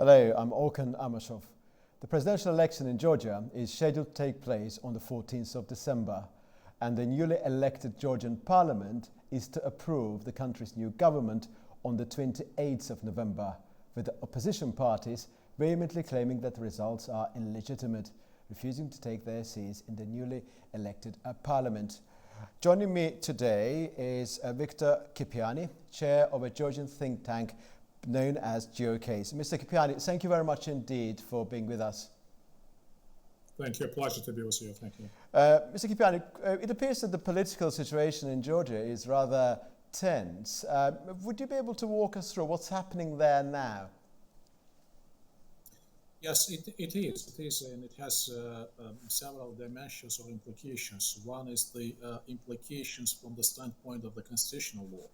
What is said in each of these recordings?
Hello, I'm Orkan Amashov. The presidential election in Georgia is scheduled to take place on the 14th of December, and the newly elected Georgian Parliament is to approve the country's new government on the 28th of November, with the opposition parties vehemently claiming that the results are illegitimate, refusing to take their seats in the newly elected Parliament. Joining me today is Viktor Kipiani, chair of a Georgian think tank known as GeoCase. Mr. Kipiani, thank you very much indeed for being with us. Thank you. A pleasure to be with you. Thank you. Mr. Kipiani, it appears that the political situation in Georgia is rather tense. Would you be able to walk us through what's happening there now? Yes, it is, and it has several dimensions or implications. One is the implications from the standpoint of the constitutional law.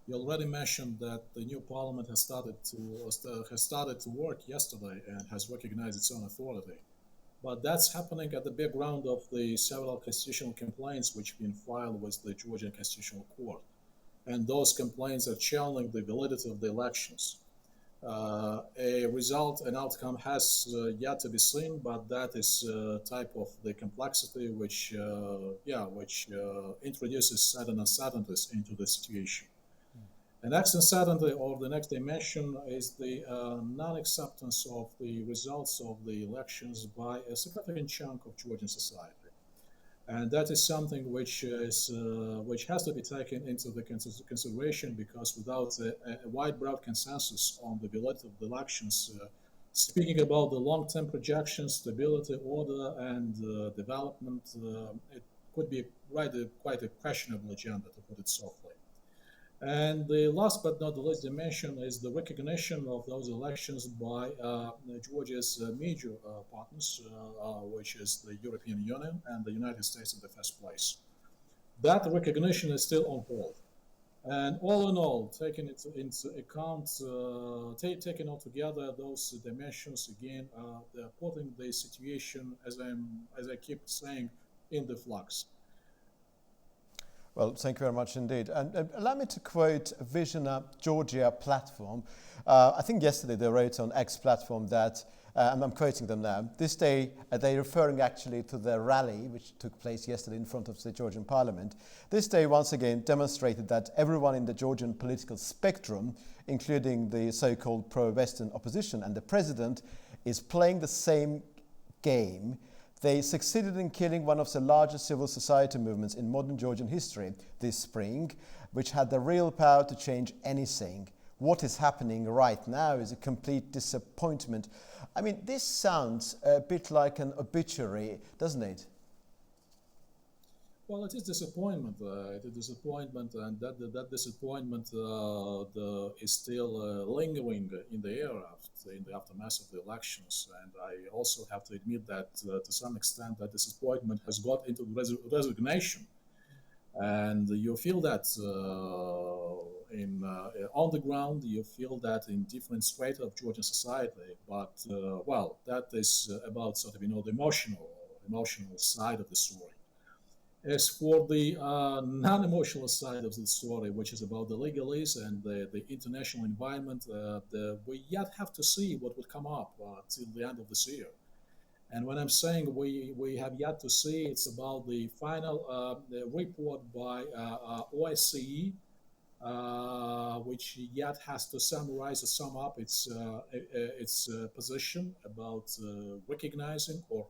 You already mentioned that the new parliament has started to work yesterday and has recognized its own authority. But that's happening at the background of the several constitutional complaints which have been filed with the Georgian Constitutional Court. And those complaints are challenging the validity of the elections. A result, an outcome has yet to be seen, but that is type of the complexity which introduces certain uncertainties into the situation. The next uncertainty, or the next dimension, is the non-acceptance of the results of the elections by a significant chunk of Georgian society, and that is something which has to be taken into the consideration, because without a wide, broad consensus on the validity of the elections, speaking about the long-term projections, stability, order, and development, it could be quite a questionable agenda, to put it softly. And the last but not the least dimension is the recognition of those elections by Georgia's major partners, which is the European Union and the United States in the first place. That recognition is still on hold. And all in all, taking into account, taking all together those dimensions, again, they're putting the situation, as I keep saying, in the flux. Well, thank you very much indeed. And allow me to quote Vision Georgia platform. I think yesterday they wrote on X platform that, and I'm quoting them now, this day they're referring actually to the rally which took place yesterday in front of the Georgian Parliament. This day once again demonstrated that everyone in the Georgian political spectrum, including the so-called pro-Western opposition and the president, is playing the same game. They succeeded in killing one of the largest civil society movements in modern Georgian history this spring, which had the real power to change anything. What is happening right now is a complete disappointment. I mean, this sounds a bit like an obituary, doesn't it? Well, it is disappointment. It is disappointment, and that disappointment is still lingering in the air in the aftermath of the elections. And I also have to admit that to some extent that disappointment has got into resignation, and you feel that on the ground. You feel that in different strata of Georgian society. But well, that is about sort of the emotional side of the story. As for the non-emotional side of the story, which is about the legalese and the international environment, we yet have to see what would come up till the end of this year. And when I'm saying we have yet to see, it's about the final report by OSCE, which yet has to summarize or sum up its position about recognizing or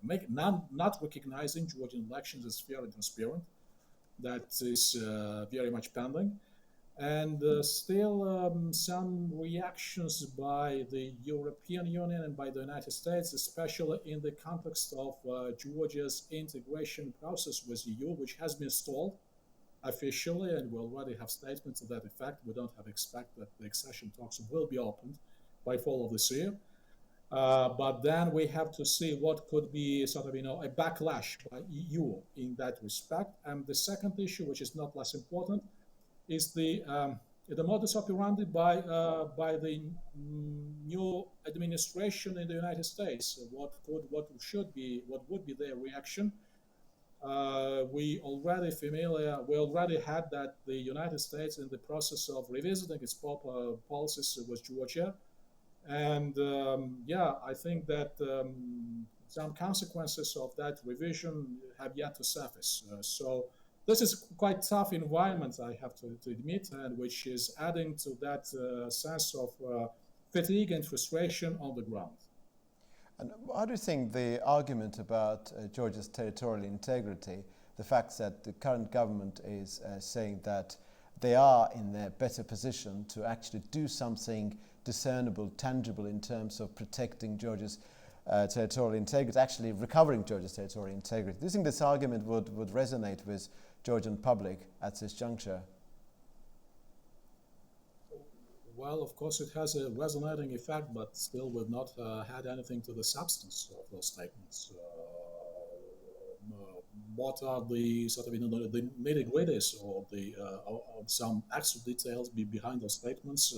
not recognizing Georgian elections as fair and transparent. That is very much pending. And still some reactions by the European Union and by the United States, especially in the context of Georgia's integration process with the EU, which has been stalled officially, and we already have statements to that effect. We don't expect that the accession talks will be opened by fall of this year. But then we have to see what could be sort of a backlash by EU in that respect. And the second issue, which is not less important, is the modus operandi by the new administration in the United States. What would be their reaction? We already had that the United States in the process of revisiting its policies with Georgia, And yeah, I think that some consequences of that revision have yet to surface. So this is quite tough environment, I have to admit, and which is adding to that sense of fatigue and frustration on the ground. And how do you think the argument about Georgia's territorial integrity, the fact that the current government is saying that they are in a better position to actually do something discernible, tangible in terms of protecting Georgia's territorial integrity, actually recovering Georgia's territorial integrity? Do you think this argument would resonate with Georgian public at this juncture? Well, of course, it has a resonating effect, but still we've not had anything to the substance of those statements. What are the sort of the nitty-gritties or the some extra details behind those statements?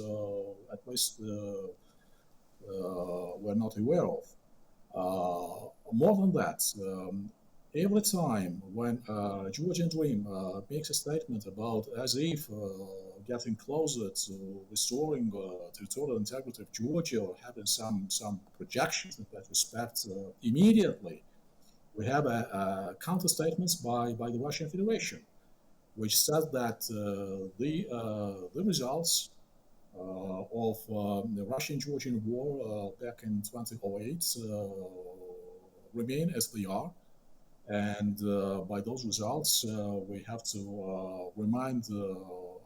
At least we're not aware of. More than that, every time when Georgian Dream makes a statement about as if getting closer to restoring territorial integrity of Georgia or having some projections in that respect, immediately we have counter statements by the Russian Federation, which says that the results of the Russian-Georgian war back in 2008 remain as they are. And by those results, we have to remind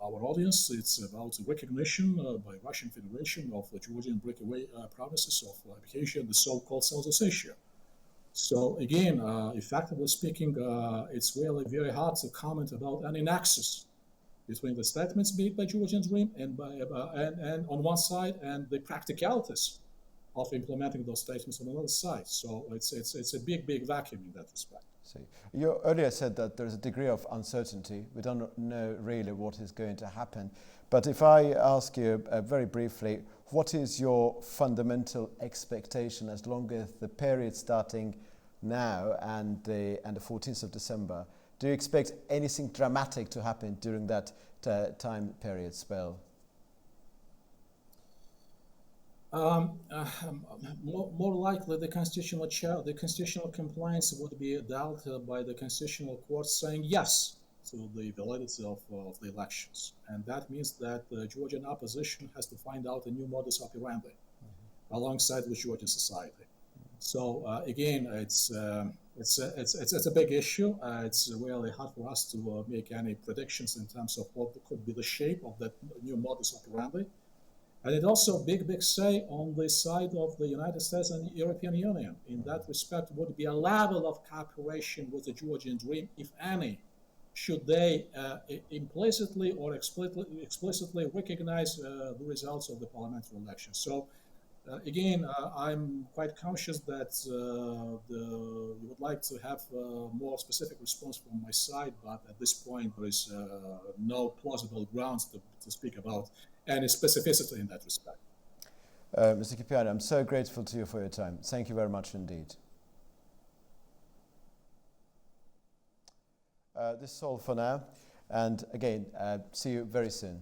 our audience it's about recognition by Russian Federation of the Georgian breakaway provinces of Abkhazia and the so-called South Ossetia. So again, effectively speaking, it's really very hard to comment about any nexus between the statements made by Georgian Dream and on one side and the practicalities of implementing those statements on another side. So it's a big vacuum in that respect. See, you earlier said that there's a degree of uncertainty. We don't know really what is going to happen. But if I ask you very briefly, what is your fundamental expectation as long as the period starting now and the 14th of December? Do you expect anything dramatic to happen during that time period spell? More likely, the constitutional compliance would be dealt by the constitutional court saying yes to the validity of the elections, and that means that the Georgian opposition has to find out a new modus operandi alongside with Georgian society. So again, it's a big issue. It's really hard for us to make any predictions in terms of what could be the shape of that new modus operandi. And it also big say on the side of the United States and the European Union. In that respect, would be a level of cooperation with the Georgian Dream, if any, should they implicitly or explicitly recognize the results of the parliamentary elections. So again, I'm quite conscious that you would like to have more specific response from my side, but at this point there is no plausible grounds to speak about any specificity in that respect. Mr. Kipiani, I'm so grateful to you for your time. Thank you very much indeed. This is all for now, and again, see you very soon.